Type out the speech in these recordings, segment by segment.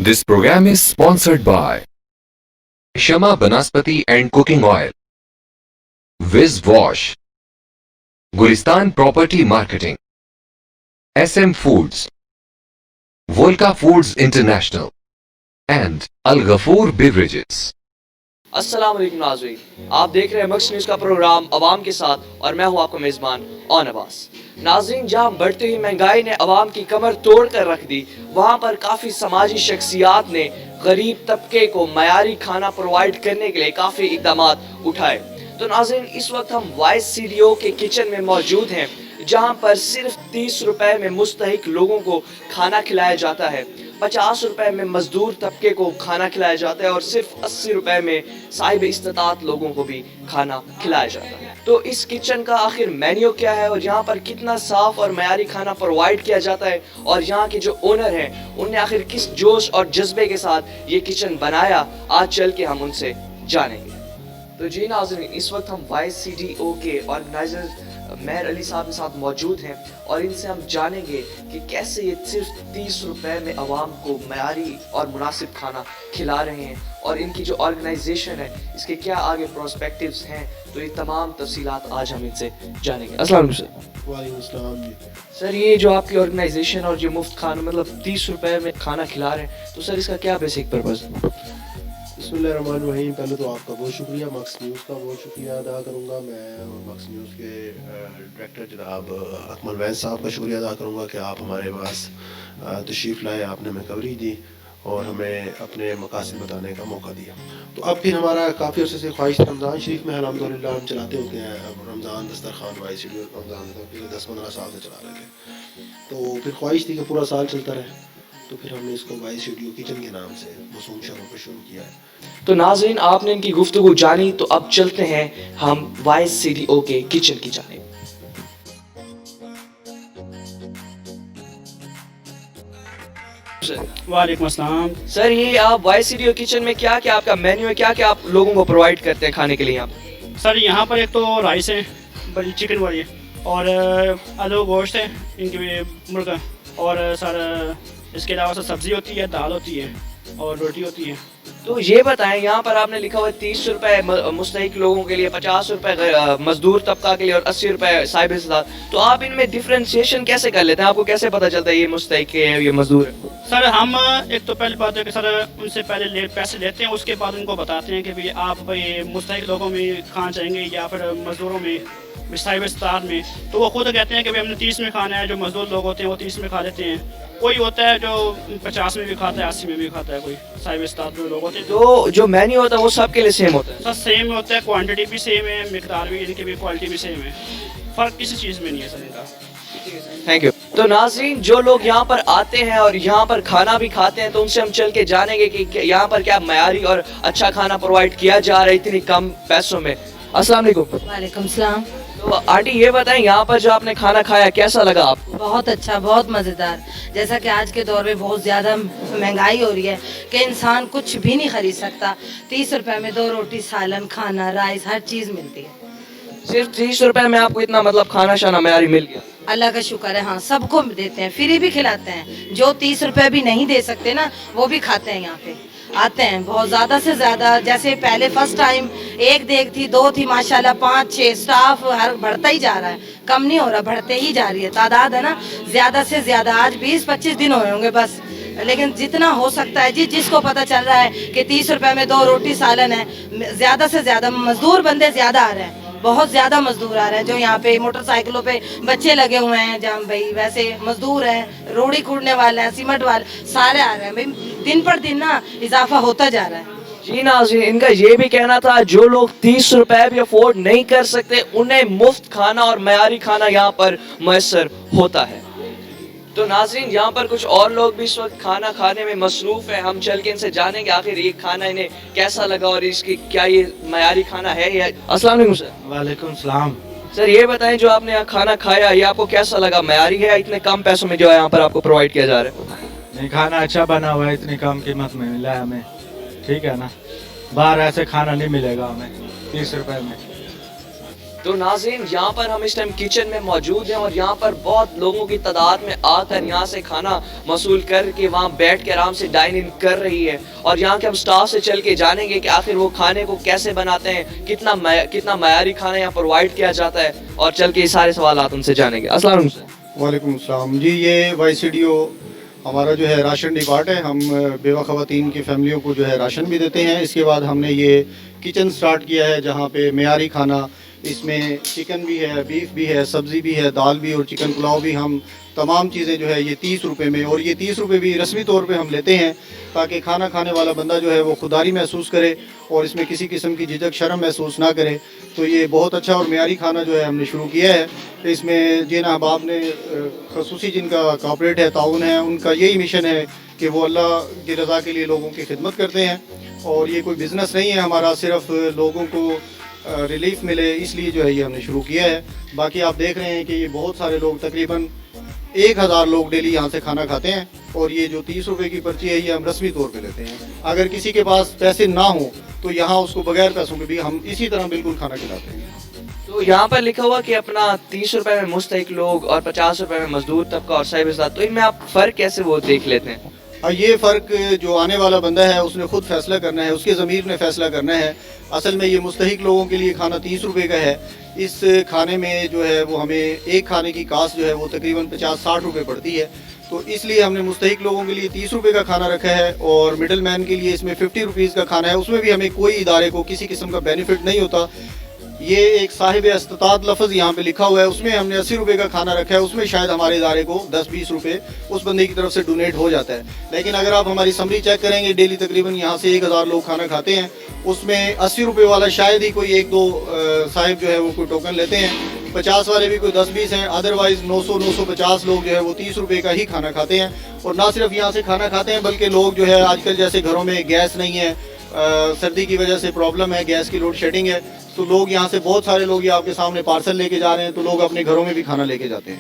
This program is sponsored by Shama Banaspati and Cooking Oil, Viz Wash, Gulistan Property Marketing, SM Foods, Volca Foods International, and Al Ghafoor Beverages. अस्सलाम वालेकुम नाज़रीन, आप देख रहे हैं मक्स news का programme अवाम के साथ और मैं हूं आपका मेज़बान ऑन अब्बास। नाज़रीन, जहां बढ़ती हुई महंगाई ने अवाम की कमर तोड़ कर रख दी, वहां पर काफ़ी समाजी शख्सियात ने गरीब तबके को मयारी खाना प्रोवाइड करने के लिए काफ़ी इक़दामात उठाए। तो नाज़रीन, इस वक्त हम YCDO के किचन में मौजूद हैं, जहां पर सिर्फ 30 रुपए में मुस्तहिक लोगों को खाना खिलाया जाता है, 50 रुपए में मजदूर तबके को खाना खिलाया जाता है और सिर्फ 80 रुपए में साहिब इस्तात लोगों को भी खाना खिलाया जाता है। तो इस किचन का आखिर मेन्यू क्या है और यहाँ पर कितना साफ और मयारी खाना प्रोवाइड किया जाता है और यहाँ के जो ओनर हैं उनने आखिर किस जोश और जज्बे के साथ ये किचन बनाया, आज चल के हम उनसे जानेंगे। तो जी नाज़रीन, इस वक्त हम YCDO के ऑर्गेनाइजर मेहर अली साहब के साथ मौजूद हैं और इनसे हम जानेंगे कि कैसे ये सिर्फ 30 रुपए में आवाम को मयारी और मुनासिब खाना खिला रहे हैं और इनकी जो ऑर्गेनाइजेशन है इसके क्या आगे प्रोस्पेक्टिव्स हैं। तो ये तमाम तफसीलात आज हम इनसे जानेंगे। अस्सलाम वालेकुम सर। वालेकुम अस्सलाम जी। सर, ये जो आपकी ऑर्गेनाइजेशन और जो मुफ्त खाना मतलब 30 रुपए में खाना खिला रहे हैं, तो सर इसका क्या बेसिक पर्पज़ है? बिस्मिल्लाहिर्रहमानिर्रहीम। पहले तो आपका बहुत शुक्रिया, मक्स न्यूज़ का बहुत शुक्रिया अदा करूँगा। मैं मक्स न्यूज़ के डायरेक्टर जनाब अकमल वैस साहब का शुक्रिया अदा करूँगा कि आप हमारे पास तशरीफ़ लाए, आपने हमें कवरेज दी और हमें अपने मकासद बताने का मौका दिया। तो अब फिर हमारा काफ़ी अर्से से ख्वाहिश रमज़ान शरीफ में अल्हम्दुलिल्लाह हम चलाते होते हैं। अब रमज़ान दस्तरखान YCDO रमज़ान पिछले 10-15 साल से चला रहे थे, तो फिर ख्वाहिश थी कि पूरा साल चलता रहे, तो फिर हमने इसको YCDO किचन के नाम से मसूम शहरों पर शुरू किया है। तो नाज़रीन, आपने इनकी गुफ्तगू जानी, तो अब चलते हैं हम YCDO के किचन की जानिब। वालेकुम अस्सलाम। सर, ये आप YCDO किचन में क्या क्या आपका मेन्यू है, क्या क्या आप लोगों को प्रोवाइड करते हैं खाने के लिए यहाँ पे? सर, यहाँ पर एक तो राइस है, बड़ी चिकन वाली है, और आलू गोश्त है, इनकी मुर्गा, और सर इसके अलावा सर सब्ज़ी होती है, दाल होती है और रोटी होती है। तो ये बताएं, यहाँ पर आपने लिखा हुआ है 30 रुपए मुस्तहिक लोगों के लिए, 50 रुपए मजदूर तबका के लिए और 80 रुपए साहिब इस्तात। तो आप इनमें डिफरेंशिएशन कैसे कर लेते हैं? आपको कैसे पता चलता है ये मुस्तहिक है ये मजदूर है? सर, हम एक तो पहली बात है कि सर उनसे पहले पैसे लेते हैं, उसके बाद उनको बताते हैं कि भाई आप भाई मुस्तहिक लोगों में खाना चाहेंगे या फिर मजदूरों में, साहिब इस्तात में। तो वो खुद कहते हैं कि भाई हमने 30 में खाना है। जो मजदूर लोग होते हैं वो 30 में खा लेते हैं, कोई होता है जो 50 में भी खाता है, 80 में भी खाता है, कोई साहिब इस्तात में लोग होते हैं। तो जो मेन्यू होता है वो सबके लिए सेम होता है? सर सेम होता है, क्वांटिटी भी सेम है, मिकदार भी, इनकी भी क्वालिटी भी सेम है, फ़र्क किसी चीज़ में नहीं है सर इनका। Thank you. तो नाज़रीन, जो लोग यहाँ पर आते हैं और यहाँ पर खाना भी खाते हैं, तो उनसे हम चल के जानेंगे कि यहाँ पर क्या मयारी और अच्छा खाना प्रोवाइड किया जा रहा है इतनी कम पैसों में। अस्सलाम वालेकुम। वालेकुम सलाम। तो आंटी, ये बताएं, यहाँ पर जो आपने खाना खाया कैसा लगा आपको? बहुत अच्छा, बहुत मज़ेदार। जैसा कि आज के दौर में बहुत ज़्यादा महंगाई हो रही है कि इंसान कुछ भी नहीं खरीद सकता। 30 रुपए में 2 रोटी, सालन, खाना, राइस, हर चीज़ मिलती है। सिर्फ 30 रुपए में आपको इतना मतलब खाना शाना मयारी मिल गया? अल्लाह का शुक्र है। हाँ, सबको देते हैं, फ्री भी खिलाते हैं। जो 30 रुपए भी नहीं दे सकते ना, वो भी खाते हैं, यहाँ पे आते हैं बहुत ज़्यादा से ज़्यादा। जैसे पहले फर्स्ट टाइम 1 देग थी, 2 थी, माशाल्लाह 5-6 स्टाफ हर बढ़ता ही जा रहा है, कम नहीं हो रहा, बढ़ते ही जा रही है तादाद, है ना, ज़्यादा से ज़्यादा। आज 20-25 दिन हुए होंगे बस, लेकिन जितना हो सकता है जिसको पता चल रहा है कि 30 रुपए में 2 रोटी सालन है, ज़्यादा से ज़्यादा मजदूर बंदे ज़्यादा आ रहे हैं, बहुत ज़्यादा मजदूर आ रहे हैं। जो यहाँ पे मोटरसाइकिलों पे बच्चे लगे हुए हैं, जहाँ भाई वैसे मजदूर हैं, रोड़ी कूटने वाले हैं, सीमेंट वाले, सारे आ रहे हैं भाई। दिन पर दिन ना इजाफा होता जा रहा है। जी नाज़रीन, इनका ये भी कहना था जो लोग 30 रुपए भी अफोर्ड नहीं कर सकते उन्हें मुफ्त खाना और मयारी खाना यहाँ पर मैसर होता है। तो नाज़रीन, यहाँ पर कुछ और लोग भी इस वक्त खाना खाने में मसरूफ़ है, हम चल के इनसे जानेंगे आखिर ये खाना इन्हें कैसा लगा और इसकी क्या ये मयारी खाना है या। अस्सलाम वालेकुम सर। वालेकुम सलाम। सर, ये बताएं, जो आपने यहाँ खाना खाया ये आपको कैसा लगा? मयारी है इतने कम पैसों में जो है यहाँ पर आपको प्रोवाइड किया जा रहा है? नहीं, खाना अच्छा बना हुआ है, इतनी कम कीमत में मिला है हमें, ठीक है ना। बाहर ऐसे खाना नहीं मिलेगा हमें 30 रुपए में। تو ناظرین یہاں پر ہم اس ٹائم کچن میں موجود ہیں اور یہاں پر بہت لوگوں کی تعداد میں آ کر یہاں سے کھانا موصول کر کے وہاں بیٹھ کے آرام سے ڈائن ان کر رہی ہے، اور یہاں کے ہم سٹاف سے چل کے جانیں گے کہ آخر وہ کھانے کو کیسے بناتے ہیں، کتنا معیاری کھانا یہاں پرووائڈ کیا جاتا ہے، اور چل کے یہ سارے سوالات ان سے جانیں گے۔ السلام علیکم۔ وعلیکم السلام جی، یہ وائی سی ڈی او ہمارا جو ہے راشن ڈپارٹ ہے، ہم بیوہ خواتین کی فیملیوں کو جو ہے راشن بھی دیتے ہیں۔ اس کے بعد ہم نے یہ کچن سٹارٹ کیا ہے جہاں پہ معیاری کھانا، اس میں چکن بھی ہے، بیف بھی ہے، سبزی بھی ہے، دال بھی اور چکن پلاؤ بھی، ہم تمام چیزیں جو ہے یہ 30 روپے میں، اور یہ 30 روپے بھی رسمی طور پہ ہم لیتے ہیں تاکہ کھانا کھانے والا بندہ جو ہے وہ خودداری محسوس کرے اور اس میں کسی قسم کی جھجک شرم محسوس نہ کرے۔ تو یہ بہت اچھا اور معیاری کھانا جو ہے ہم نے شروع کیا ہے۔ اس میں جن احباب نے خصوصی جن کا کارپوریٹ ہے، تعاون ہے، ان کا یہی مشن ہے کہ وہ اللہ کی رضا کے لیے لوگوں کی خدمت کرتے ہیں، اور یہ کوئی بزنس نہیں ہے ہمارا، صرف لوگوں کو ریلیف ملے اس لیے جو ہے یہ ہم نے شروع کیا ہے۔ باقی آپ دیکھ رہے ہیں کہ یہ بہت سارے لوگ، تقریباً 1000 لوگ ڈیلی یہاں سے کھانا کھاتے ہیں، اور یہ جو 30 روپے کی پرچی ہے یہ ہم رسمی طور پہ لیتے ہیں۔ اگر کسی کے پاس پیسے نہ ہوں تو یہاں اس کو بغیر پیسوں کے بھی ہم اسی طرح بالکل کھانا کھلاتے ہیں۔ تو یہاں پر لکھا ہوا کہ اپنا 30 روپے میں مستحق لوگ اور 50 روپے میں مزدور طبقہ اور صاحب ذات، تو ان میں آپ فرق کیسے وہ دیکھ لیتے ہیں؟ یہ فرق جو آنے والا بندہ ہے اس نے خود فیصلہ کرنا ہے، اس کے ضمیر نے فیصلہ کرنا ہے۔ اصل میں یہ مستحق لوگوں کے لیے کھانا 30 روپے کا ہے۔ اس کھانے میں جو ہے وہ ہمیں ایک کھانے کی کاسٹ جو ہے وہ تقریباً 50-60 روپے پڑتی ہے، تو اس لیے ہم نے مستحق لوگوں کے لیے 30 روپے کا کھانا رکھا ہے، اور مڈل مین کے لیے اس میں 50 روپیز کا کھانا ہے۔ اس میں بھی ہمیں کوئی ادارے کو کسی قسم کا بینیفٹ نہیں ہوتا۔ یہ ایک صاحب استطاعت لفظ یہاں پہ لکھا ہوا ہے، اس میں ہم نے 80 روپے کا کھانا رکھا ہے، اس میں شاید ہمارے ادارے کو 10-20 روپے اس بندے کی طرف سے ڈونیٹ ہو جاتا ہے۔ لیکن اگر آپ ہماری سمری چیک کریں گے، ڈیلی تقریباً یہاں سے 1000 لوگ کھانا کھاتے ہیں، اس میں 80 روپے والا شاید ہی کوئی 1-2 صاحب جو ہے وہ کوئی ٹوکن لیتے ہیں، 50 والے بھی کوئی 10-20 ہیں، ادروائز 900-950 لوگ جو ہے وہ 30 روپے کا ہی کھانا کھاتے ہیں۔ اور نہ صرف یہاں سے کھانا کھاتے ہیں بلکہ لوگ جو ہے آج کل جیسے گھروں میں گیس نہیں ہے، سردی کی وجہ سے پرابلم ہے، گیس کی لوڈ شیڈنگ ہے، تو لوگ یہاں سے بہت سارے لوگ یہ آپ کے سامنے پارسل لے کے جا رہے ہیں، تو لوگ اپنے گھروں میں بھی کھانا لے کے جاتے ہیں۔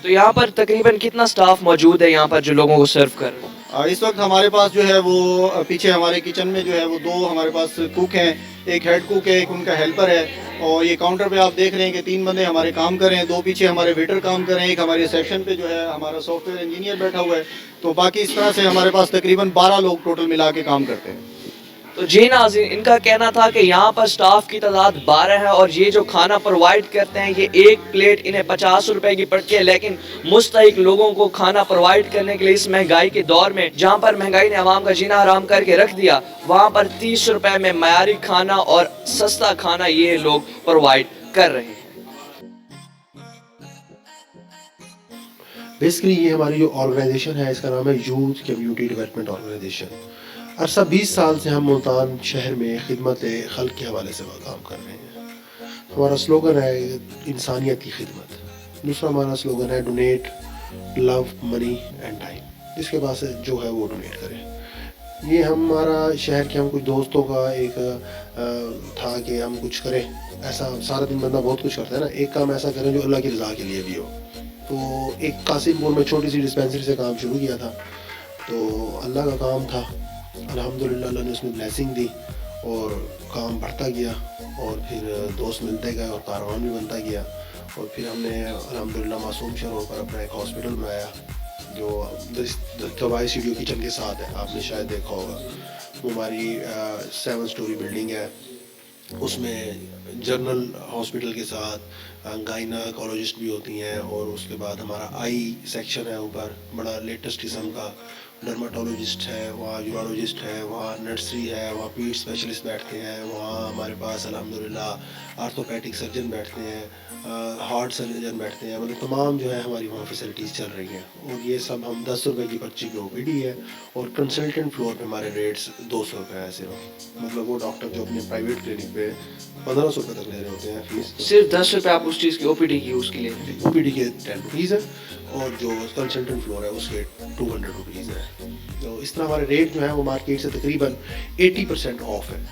تو یہاں پر تقریباً کتنا سٹاف موجود ہے یہاں پر جو لوگوں کو سرو کر رہے ہیں؟ اس وقت ہمارے پاس جو ہے وہ پیچھے ہمارے کچن میں جو ہے وہ 2 ہمارے پاس کوک ہیں، ایک ہیڈ کوک ہے، ایک ان کا ہیلپر ہے، اور یہ کاؤنٹر پہ آپ دیکھ رہے ہیں کہ 3 بندے ہمارے کام کر رہے ہیں، 2 پیچھے ہمارے ویٹر کام کر رہے ہیں، ایک ہمارے سیکشن پہ جو ہے ہمارا سافٹ ویئر انجینئر بیٹھا ہوا ہے، تو باقی اس طرح سے ہمارے پاس تقریباً 12 لوگ ٹوٹل ملا کے کام کرتے ہیں۔ تو جی ناظرین، ان کا کہنا تھا کہ یہاں پر سٹاف کی تعداد 12 ہے، اور یہ جو کھانا پرووائڈ کرتے ہیں یہ ایک پلیٹ انہیں 50 روپے کی پڑتی ہے، لیکن مستحق لوگوں کو کھانا پرووائڈ کرنے کے لیے اس مہنگائی کے دور میں، جہاں پر مہنگائی نے عوام کا جینا حرام کر کے رکھ دیا، وہاں پر 30 روپے میں معیاری کھانا اور سستا کھانا یہ لوگ پرووائڈ کر رہے ہیں۔ بیسکلی یہ ہماری جو آرگنائزیشن ہے اس کا نام ہے یوتھ کمیونٹی ڈیولپمنٹ آرگنائزیشن۔ عرصہ 20 سال سے ہم ملتان شہر میں خدمت خلق کے حوالے سے کام کر رہے ہیں۔ ہمارا سلوگن ہے انسانیت کی خدمت، دوسرا ہمارا سلوگن ہے donate love money and time, جس کے پاس جو ہے وہ ڈونیٹ کرے۔ یہ ہمارا شہر کے ہم کچھ دوستوں کا ایک تھا کہ ہم کچھ کریں، ایسا سارا دن بندہ بہت کچھ کرتا ہے نا، ایک کام ایسا کریں جو اللہ کی رضا کے لیے بھی ہو۔ تو ایک قاسم پور میں چھوٹی سی ڈسپینسری سے کام شروع کیا تھا، تو اللہ کا کام تھا، الحمدللہ اللہ نے اس میں بلیسنگ دی اور کام بڑھتا گیا، اور پھر دوست ملتے گئے اور کاروان بھی بنتا گیا، اور پھر ہم نے الحمدللہ معصوم شہروں پر اپنا ایک ہاسپٹل بنایا جو Y C D O kitchen کے ساتھ ہے، آپ نے شاید دیکھا ہوگا۔ وہ ہماری 7 اسٹوری بلڈنگ ہے، اس میں جنرل ہاسپٹل کے ساتھ گائناکولوجسٹ بھی ہوتی ہیں، اور اس کے بعد ہمارا آئی سیکشن ہے اوپر، بڑا لیٹسٹ قسم کا، ڈرماٹولوجسٹ ہے وہاں، یورولوجسٹ ہے وہاں، نرسری ہے وہاں، پیٹ اسپیشلسٹ بیٹھتے ہیں وہاں، ہمارے پاس الحمدللہ آرتھوپیڈک سرجن بیٹھتے ہیں، ہارٹ سرجن بیٹھتے ہیں، مطلب تمام جو ہے ہماری وہاں فیسلٹیز چل رہی ہیں۔ اور یہ سب ہم 10 روپے کی پرچی کی OPD ہے، اور کنسلٹنٹ فلور پہ ہمارے ریٹس 200 روپے ہے صرف، مطلب وہ ڈاکٹر جو اپنے پرائیویٹ کلینک پہ 1500 روپے تک لے رہے ہوتے ہیں فیس، صرف 10 روپے آپ اس چیز کی OPD کی اس کے لیے؟ OPD کے 10 روپیز ہے، اور جو کنسلٹنٹ فلور ہے اس کے 200 روپیز ہے۔ تو اس طرح ہمارے ریٹ جو ہیں وہ مارکیٹ سے تقریباً 80% آف ہے،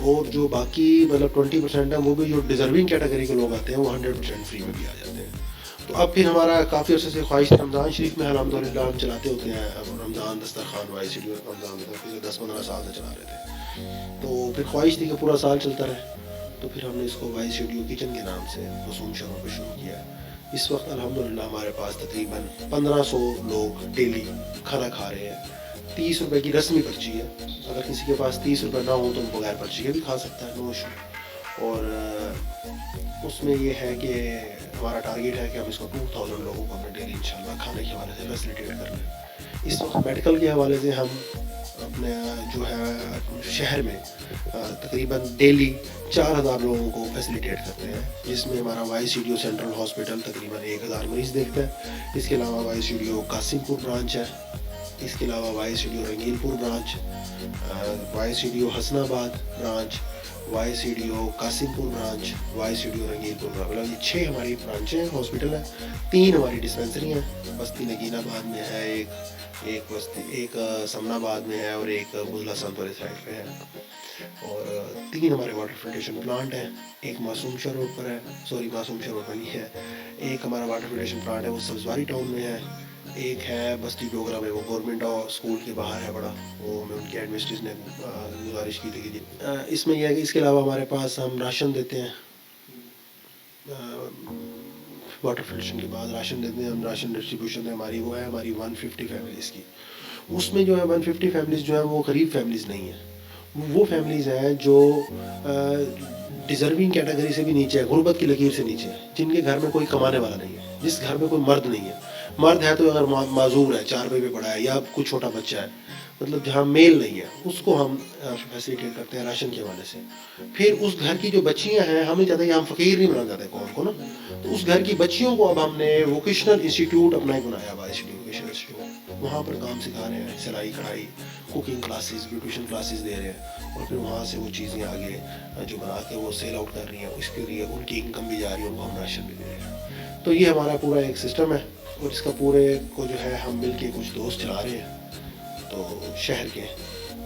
اور جو باقی مطلب 20% ہے وہ بھی جو ڈیزرونگ کیٹیگری کے لوگ آتے ہیں وہ 100% فری میں بھی آ جاتے ہیں۔ تو اب پھر ہمارا کافی عرصے سے خواہش رمضان شریف میں الحمدللہ ہم چلاتے ہوتے ہیں، رمضان دسترخوان وائی سی ڈی رمضان پچھلے 10-15 سال سے چلا رہے تھے، تو پھر خواہش تھی کہ پورا سال چلتا رہے، तो फिर हमने इसको वाई स्टूडियो किचन के नाम से मसूम शहरों पर शुरू किया। इस वक्त अल्हम्दुलिल्लाह हमारे पास तकरीबन 1500 लोग डेली खाना खा रहे हैं। 30 रुपए की रस्मी पर्ची है, अगर किसी के पास 30 रुपए ना हो तो वो बगैर पर्ची के भी खा सकता है, नो इशू। और उसमें ये है कि हमारा टारगेट है कि हम इसको 2000 लोगों को अपने डेली इंशाल्लाह खाने के हवाले से फैसिलिटेट कर लें। इस वक्त मेडिकल के हवाले से हम अपने जो है शहर में तकरीबन डेली 4000 लोगों को फैसिलिटेट करते हैं, जिसमें हमारा वाई स्टूडियो सेंट्रल हॉस्पिटल तकरीबन 1000 मरीज़ देखता है। इसके अलावा वाई स्टूडियो कासिमपुर ब्रांच है, इसके अलावा Y studio Rangilpur branch, Y studio Hasanabad branch, Y studio Kasimpur branch, Y studio Rangilpur branch, मतलब ये 6 हमारी ब्रांचें हॉस्पिटल है। 3 हमारी डिस्पेंसरी हैं, बस्ती नगीनाबाद में है एक समनाबाद में है और एक बुजला संतोरे साइड पे है। और 3 हमारे वाटर फिल्ट्रेशन प्लांट हैं, एक मासूम शहर रोड पर है, मासूम शहर रोड पर नहीं है, एक हमारा वाटर फिल्ट्रेशन प्लांट है वो सब्जवारी टाउन में है, एक है बस्ती डोगरा में, वो गवर्नमेंट स्कूल के बाहर है बड़ा, वो हमें उनके एडमिनिस्ट्रेशन ने गुजारिश की थी कि इसमें यह है कि इसके अलावा हमारे पास हम राशन देते हैं, वाटर फिल्ट्रेशन के बाद राशन देते हैं हम। राशन डिस्ट्रीब्यूशन है हमारी वो है हमारी 150 फैमिलीज़ की। उसमें जो है 150 फैमिलीज़ जो है वो गरीब फैमिलीज़ नहीं है, वो फैमिलीज़ हैं जो डिज़र्विंग कैटेगरी से भी नीचे है, गुर्बत की लकीर से नीचे है, जिनके घर में कोई कमाने वाला नहीं है, जिस घर में कोई मर्द नहीं है। मर्द है तो अगर माजूर है, 4 पे पड़ा है या कुछ छोटा बच्चा है, मतलब जहाँ मेल नहीं है, उसको हम फैसिलिटेट करते हैं राशन के हवाले से। फिर उस घर की जो बच्चियाँ हैं, हमें ज़्यादा यहाँ फ़कीर नहीं बनाना चाहते कौन को ना, तो उस घर की बच्चियों को अब हमने वोकेशनल इंस्टीट्यूट अपना ही बनाया, वाइस वोकेशनल इंस्टीट्यूट, वहाँ पर काम सिखा रहे हैं, सिलाई कढ़ाई, कुकिंग क्लासेस, ब्यूटिशन क्लासेस दे रहे हैं, और फिर वहाँ से वो चीज़ें आगे जो बना के वो सेल आउट कर रही हैं, उसके लिए उनकी इनकम भी जा रही है, उनको हम राशन भी दे रहे हैं। तो ये हमारा पूरा एक सिस्टम है, और इसका पूरे को जो है हम मिल के कुछ दोस्त चला रहे हैं। तो शहर के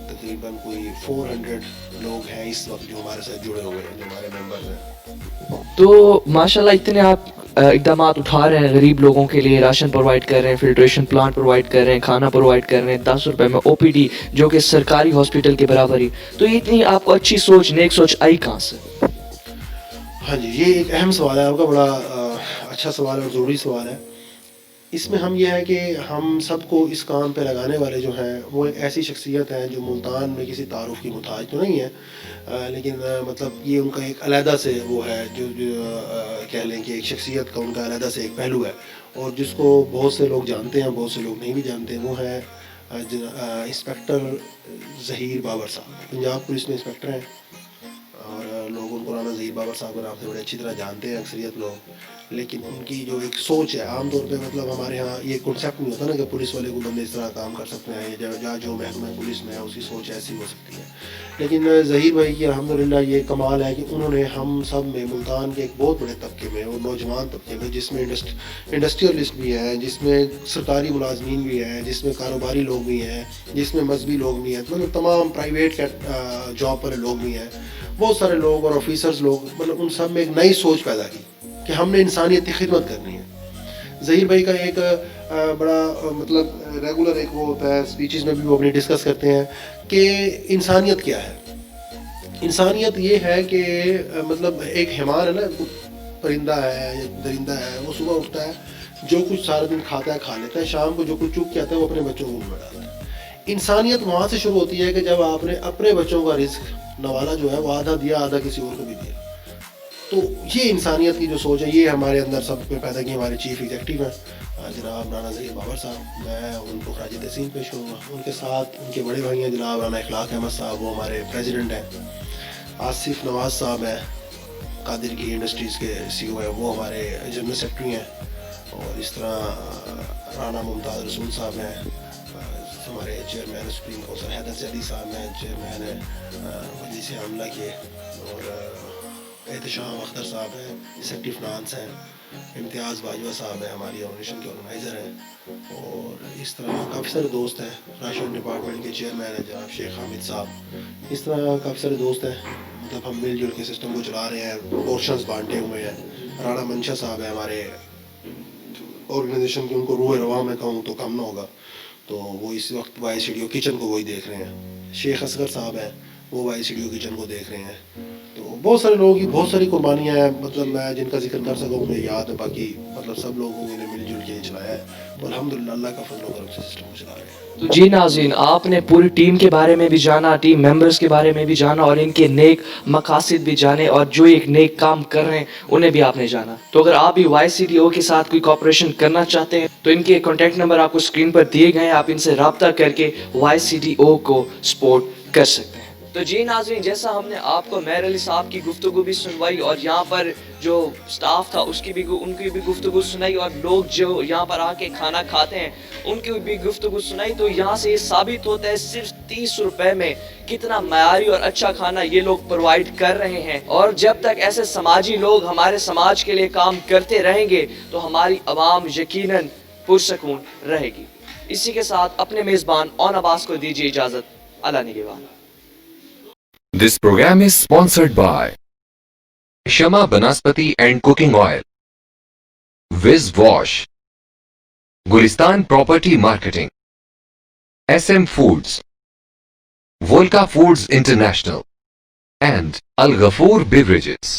तकरीबन कोई 400 लोग हैं इस वक्त जो हमारे साथ जुड़े हुए हैं, जो हमारे मेंबर्स हैं। तो माशाल्लाह इतने आप इकदाम उठा रहे हैं, गरीब लोगों के लिए राशन प्रोवाइड कर रहे हैं, फिल्ट्रेशन प्लांट प्रोवाइड कर रहे हैं, खाना प्रोवाइड कर रहे हैं 10 रुपए में, OPD जो कि सरकारी हॉस्पिटल के बराबर ही। तो ये इतनी आपको अच्छी सोच, नेक सोच आई कहाँ से? हाँ जी, ये एक अहम सवाल है आपका, बड़ा अच्छा सवाल है और ज़रूरी सवाल है। इसमें हम ये है कि हम सबको इस काम पे लगाने वाले जो हैं वो एक ऐसी शख्सियत हैं जो मुल्तान में किसी तारुफ की मुताज तो नहीं है, लेकिन मतलब ये उनका एक अलहदा से वो है जो कह लें कि एक शख्सियत का उनका अलहदा से एक पहलू है, और जिसको बहुत से लोग जानते हैं, बहुत से लोग नहीं भी जानते। वो है इंस्पेक्टर ज़हीर बाबर साहब, पंजाब पुलिस में इंस्पेक्टर हैं, और लोग उनको राना ज़हीर बाबर साहब के नाम से बड़े अच्छी तरह जानते हैं अक्सरियत लोग। लेकिन उनकी जो एक सोच है, आमतौर पे मतलब हमारे यहाँ ये कॉन्सेप्ट नहीं होता ना कि पुलिस वाले को बंदे इस तरह काम कर सकते हैं, या जो महकमा पुलिस में है उसकी सोच ऐसी हो सकती है। लेकिन ज़हीर भाई की अल्हम्दुलिल्लाह ये कमाल है कि उन्होंने हम सब में, मुल्तान के एक बहुत बड़े तबके में और नौजवान तबके में, जिसमें इंडस्ट्रियलिस्ट भी हैं, जिसमें सरकारी मुलाजमीन भी हैं, जिसमें कारोबारी लोग भी हैं, जिसमें मजहबी लोग भी हैं, मतलब तमाम प्राइवेट जॉब वाले लोग भी हैं, बहुत सारे लोग और ऑफिसर्स लोग, मतलब उन सब में एक नई सोच पैदा की कि हमने इंसानियत की खिदमत करनी है। ज़हीर भाई का एक बड़ा मतलब रेगुलर एक वो होता है, स्पीचेस में भी वो अपनी डिस्कस करते हैं कि इंसानियत क्या है। इंसानियत ये है कि मतलब एक हैवान है ना, परिंदा है या दरिंदा है, वो सुबह उठता है, जो कुछ सारा दिन खाता है खा लेता है, शाम को जो कुछ चुग के आता है वो अपने बच्चों को मुँह में डालता है। इंसानियत वहाँ से शुरू होती है कि जब आपने अपने बच्चों का रिस्क नवाला जो है वो आधा दिया, आधा किसी और को भी दिया। तो ये इंसानियत की जो सोच है, ये हमारे अंदर सब पे पैदा की हमारे चीफ एग्जीक्यूटिव हैं जनाब राना ज़हीर बाबर साहब। मैं उनको खराज तहसीन पेश करूँगा। उनके साथ उनके बड़े भाई हैं जनाब राना इखलाक अहमद साहब, वो हमारे प्रेसिडेंट हैं। आसिफ नवाज साहब हैं, कादिर की इंडस्ट्रीज़ के CEO हैं, वो हमारे जनरल सेक्रेटरी हैं। और इस तरह राना मुमताज़ रसूल साहब हैं, हमारे chairman supreme court Haider Ali साहब हैं, चेयरमैन हैं मजलिस आमला के। और एहतशाम अख्तर साहब हैं, सेक्रेटरी फिनांस हैं। इम्तियाज़ बाजवा साहब हैं, हमारी ऑर्गेनाइजेशन के ऑर्गेनाइज़र हैं। और इस तरह काफ़ी सारे दोस्त हैं। राशन डिपार्टमेंट के चेयरमैन हैं जनाब शेख हामिद साहब। इस तरह काफ़ी सारे दोस्त हैं, मतलब हम मिलजुल के सिस्टम को चला रहे हैं, पोर्शंस बांटे हुए हैं। राना मंशा साहब हैं हमारे ऑर्गेनाइजेशन के, उनको रूह रवा में कहूँ तो कम ना होगा, तो वो इस वक्त वाई स्टूडियो किचन को वही देख रहे हैं। शेख असगर साहब हैं, वो YCDO किचन को देख रहे हैं। तो बहुत सारे लोगों की बहुत सारी कुर्बानियाँ हैं, मतलब मैं जिनका जिक्र कर सकूँ मुझे याद है, बाकी मतलब सब लोगों ने मिलजुल के चलाया है। तो अल्हम्दुलिल्लाह अल्लाह का फजल करम से सिस्टम को चला रहे हैं। तो जी नाज़रीन, आपने पूरी टीम के बारे में भी जाना, टीम मेंबर्स के बारे में भी जाना और इनके नेक मकासद भी जाने, और जो एक नेक काम कर रहे हैं उन्हें भी आपने जाना। तो अगर आप भी YCDO के साथ कोई कॉपरेशन करना चाहते हैं तो इनके कॉन्टैक्ट नंबर आपको स्क्रीन पर दिए गए हैं, आप इनसे रब्ता करके YCDO को सपोर्ट कर सकते हैं। तो जी नाज़रीन, जैसा हमने आपको मेहर अली साहब की गुफ्तगू भी सुनवाई और यहाँ पर जो स्टाफ था उनकी भी गुफ्तगू सुनाई, और लोग जो यहाँ पर आके खाना खाते हैं उनकी भी गुफ्तगू सुनाई, तो यहाँ से ये साबित होता है सिर्फ 30 रुपए में कितना मयारी और अच्छा खाना ये लोग प्रोवाइड कर रहे हैं। और जब तक ऐसे समाजी लोग हमारे समाज के लिए काम करते रहेंगे तो हमारी आवाम यकीनन पुरसकून रहेगी। इसी के साथ अपने मेज़बान ऑन अब्बास को दीजिए इजाज़त। अल्लाह निगहबान। This program is sponsored by Shama Banaspati and Cooking Oil, Viz Wash, Gulistan Property Marketing, SM Foods, Volca Foods International, and Al Ghafoor Beverages.